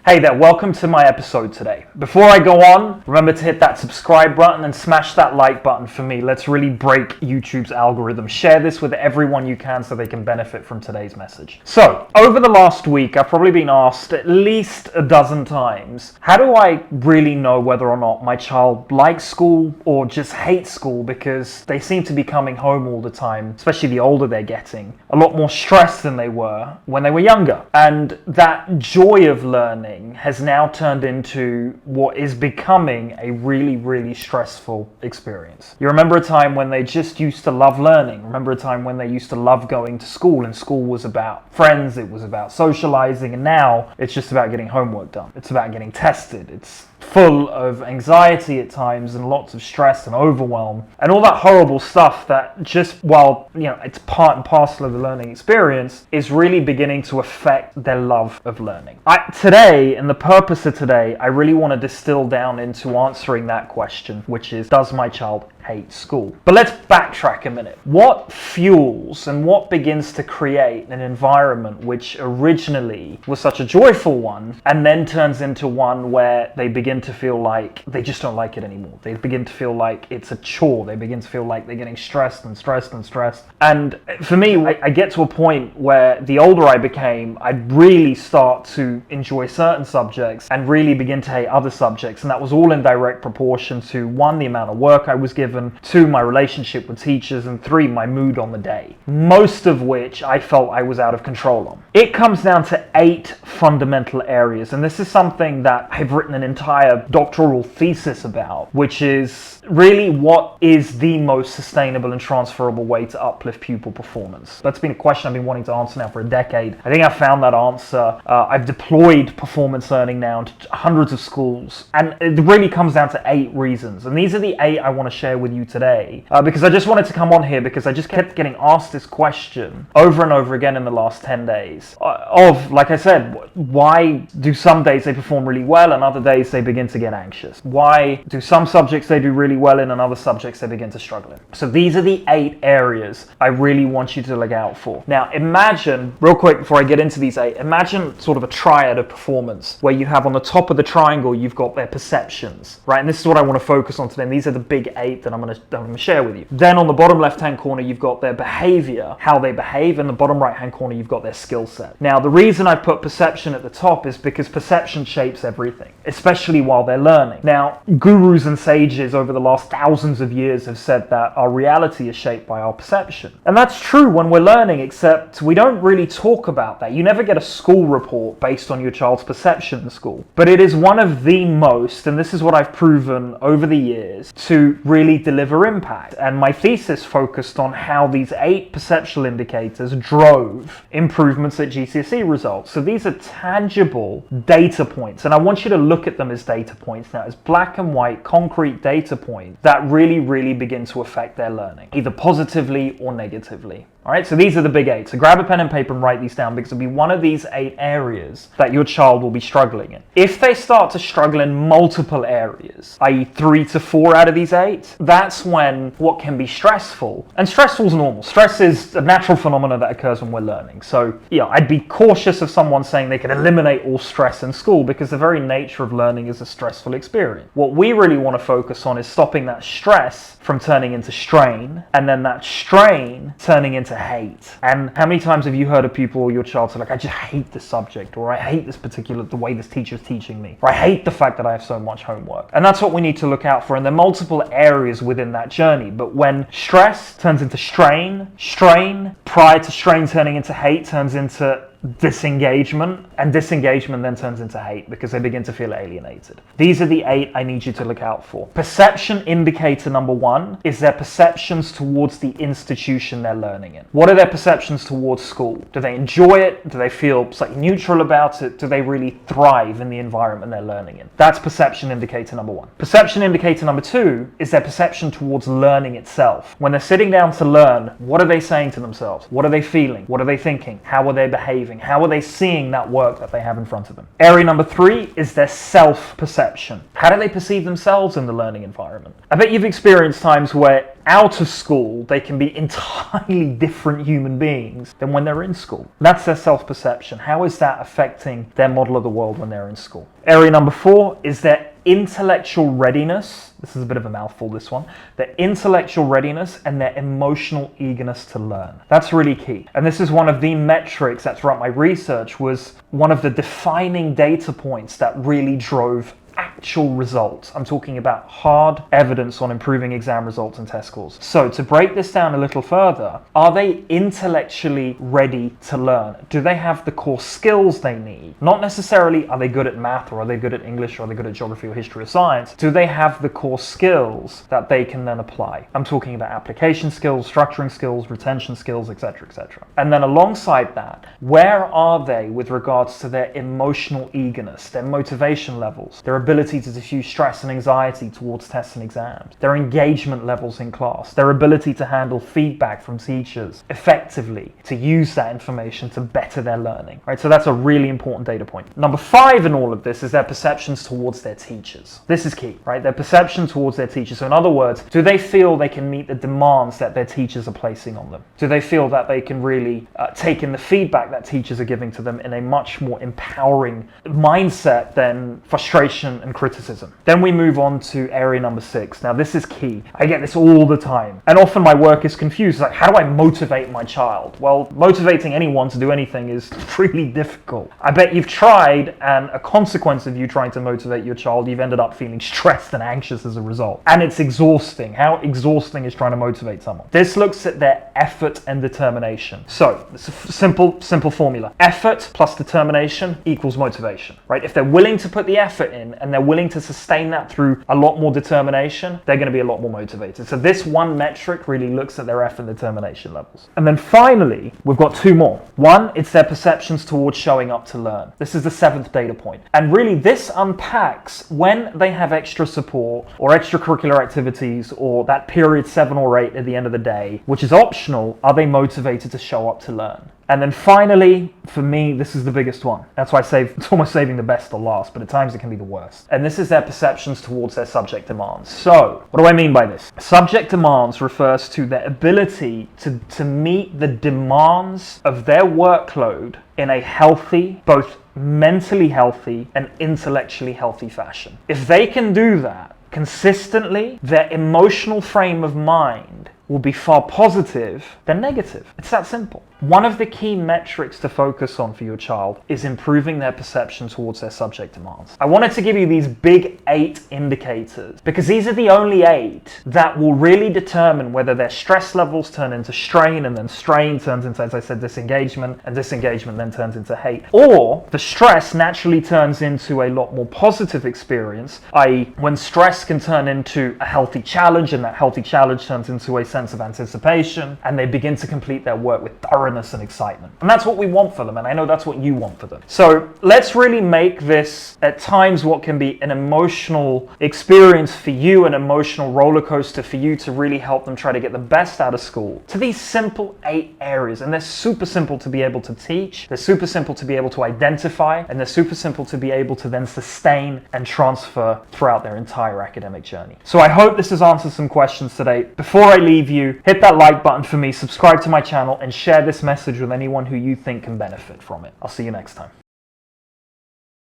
Hey there, welcome to my episode today. Before I go on, remember to hit that subscribe button and smash that like button for me. Let's really break YouTube's algorithm. Share this with everyone you can so they can benefit from today's message. So, over the last week, I've probably been asked at least a dozen times, how do I really know whether or not my child likes school or just hates school because they seem to be coming home all the time, especially the older they're getting, a lot more stressed than they were when they were younger. And that joy of learning has now turned into what is becoming a really stressful experience. You remember a time when they just used to love learning. Remember a time when they used to love going to school, and school was about friends, it was about socializing, and now it's just about getting homework done. It's about getting tested. It's full of anxiety at times and lots of stress and overwhelm and all that horrible stuff that just, while it's part and parcel of the learning experience, is really beginning to affect their love of learning. Today, and the purpose of today, I really want to distill down into answering that question, which is, does my child hate school? But let's backtrack a minute. What fuels and what begins to create an environment which originally was such a joyful one and then turns into one where they begin to feel like they just don't like it anymore? They begin to feel like it's a chore. They begin to feel like they're getting stressed. And for me, I get to a point where the older I became, I'd really start to enjoy certain subjects and really begin to hate other subjects. And that was all in direct proportion to, one, the amount of work I was given, two, my relationship with teachers, and three, my mood on the day, most of which I felt I was out of control on. It comes down to 8 fundamental areas, and this is something that I've written an entire doctoral thesis about, which is really what is the most sustainable and transferable way to uplift pupil performance. That's been a question I've been wanting to answer now for a decade. I think I've found that answer. I've deployed performance learning now into hundreds of schools, and it really comes down to 8 reasons, and these are the 8 I want to share with you today, because I just wanted to come on here because I just kept getting asked this question over and over again in the last 10 days of, like I said, why do some days they perform really well and other days they begin to get anxious? Why do some subjects they do really well in and other subjects they begin to struggle in? So these are the 8 areas I really want you to look out for. Now imagine, real quick before I get into these 8, imagine sort of a triad of performance where you have on the top of the triangle you've got their perceptions, right? And this is what I want to focus on today, and these are the big 8 that I'm going to share with you. Then on the bottom left hand corner you've got their behavior, how they behave, and the bottom right hand corner you've got their skill set. Now the reason I put perception at the top is because perception shapes everything, especially while they're learning. Now gurus and sages over the last thousands of years have said that our reality is shaped by our perception, and that's true when we're learning, except we don't really talk about that. You never get a school report based on your child's perception in school, but it is one of the most, and this is what I've proven over the years, to really deliver impact. And my thesis focused on how these 8 perceptual indicators drove improvements at GCSE results. So these are tangible data points, and I want you to look at them as data points now, as black and white concrete data points that really begin to affect their learning, either positively or negatively. All right, so these are the big 8. So grab a pen and paper and write these down, because it'll be one of these 8 areas that your child will be struggling in. If they start to struggle in multiple areas, i.e. 3 to 4 out of these 8, that's when what can be stressful, and stressful is normal. Stress is a natural phenomenon that occurs when we're learning. So I'd be cautious of someone saying they can eliminate all stress in school, because the very nature of learning is a stressful experience. What we really want to focus on is stopping that stress from turning into strain, and then that strain turning into hate. And how many times have you heard a pupil or your child say, like, I just hate this subject, or I hate the way this teacher's teaching me, or I hate the fact that I have so much homework? And that's what we need to look out for, and there are multiple areas within that journey. But when stress turns into strain, prior to strain turning into hate, turns into disengagement, and disengagement then turns into hate because they begin to feel alienated. These are the 8 I need you to look out for. Perception indicator number 1 is their perceptions towards the institution they're learning in. What are their perceptions towards school? Do they enjoy it? Do they feel slightly neutral about it? Do they really thrive in the environment they're learning in? That's perception indicator number 1. Perception indicator number 2 is their perception towards learning itself. When they're sitting down to learn, what are they saying to themselves? What are they feeling? What are they thinking? How are they behaving? How are they seeing that work that they have in front of them? Area number 3 is their self-perception. How do they perceive themselves in the learning environment? I bet you've experienced times where out of school, they can be entirely different human beings than when they're in school. That's their self-perception. How is that affecting their model of the world when they're in school? Area number 4 is their intellectual readiness. This is a bit of a mouthful, this one. Their intellectual readiness and their emotional eagerness to learn. That's really key. And this is one of the metrics that throughout my research was one of the defining data points that really drove actual results. I'm talking about hard evidence on improving exam results and test scores. So to break this down a little further, are they intellectually ready to learn? Do they have the core skills they need? Not necessarily are they good at math, or are they good at English, or are they good at geography or history or science? Do they have the core skills that they can then apply? I'm talking about application skills, structuring skills, retention skills, etc., etc. And then alongside that, where are they with regards to their emotional eagerness, their motivation levels, their ability to diffuse stress and anxiety towards tests and exams, their engagement levels in class, their ability to handle feedback from teachers effectively, to use that information to better their learning, right? So that's a really important data point. Number 5 in all of this is their perceptions towards their teachers. This is key, right? Their perception towards their teachers. So in other words, do they feel they can meet the demands that their teachers are placing on them? Do they feel that they can really take in the feedback that teachers are giving to them in a much more empowering mindset than frustration and criticism? Then we move on to area number 6. Now this is key. I get this all the time, and often my work is confused. It's like, how do I motivate my child? Well, motivating anyone to do anything is really difficult. I bet you've tried, and a consequence of you trying to motivate your child, you've ended up feeling stressed and anxious as a result. And it's exhausting. How exhausting is trying to motivate someone? This looks at their effort and determination. So it's a simple formula. Effort plus determination equals motivation, right? If they're willing to put the effort in and they're willing to sustain that through a lot more determination, they're going to be a lot more motivated. So this one metric really looks at their effort and determination levels. And then finally, we've got 2 more. One, it's their perceptions towards showing up to learn. This is the 7th data point. And really this unpacks when they have extra support or extracurricular activities or that period 7 or 8 at the end of the day, which is optional, are they motivated to show up to learn? And then finally, for me, this is the biggest one. That's why it's almost saving the best to last, but at times it can be the worst. And this is their perceptions towards their subject demands. So, what do I mean by this? Subject demands refers to their ability to meet the demands of their workload in a healthy, both mentally healthy and intellectually healthy fashion. If they can do that consistently, their emotional frame of mind will be far positive than negative. It's that simple. One of the key metrics to focus on for your child is improving their perception towards their subject demands. I wanted to give you these big 8 indicators because these are the only 8 that will really determine whether their stress levels turn into strain, and then strain turns into, as I said, disengagement, and disengagement then turns into hate. Or the stress naturally turns into a lot more positive experience, i.e. when stress can turn into a healthy challenge, and that healthy challenge turns into a sense of anticipation, and they begin to complete their work with thoroughness and excitement. And that's what we want for them, and I know that's what you want for them. So let's really make this at times what can be an emotional experience for you, an emotional roller coaster for you, to really help them try to get the best out of school, to these simple 8 areas. And they're super simple to be able to teach, they're super simple to be able to identify, and they're super simple to be able to then sustain and transfer throughout their entire academic journey. So I hope this has answered some questions today. Before I leave you, hit that like button for me, subscribe to my channel, and share this message with anyone who you think can benefit from it. I'll see you next time.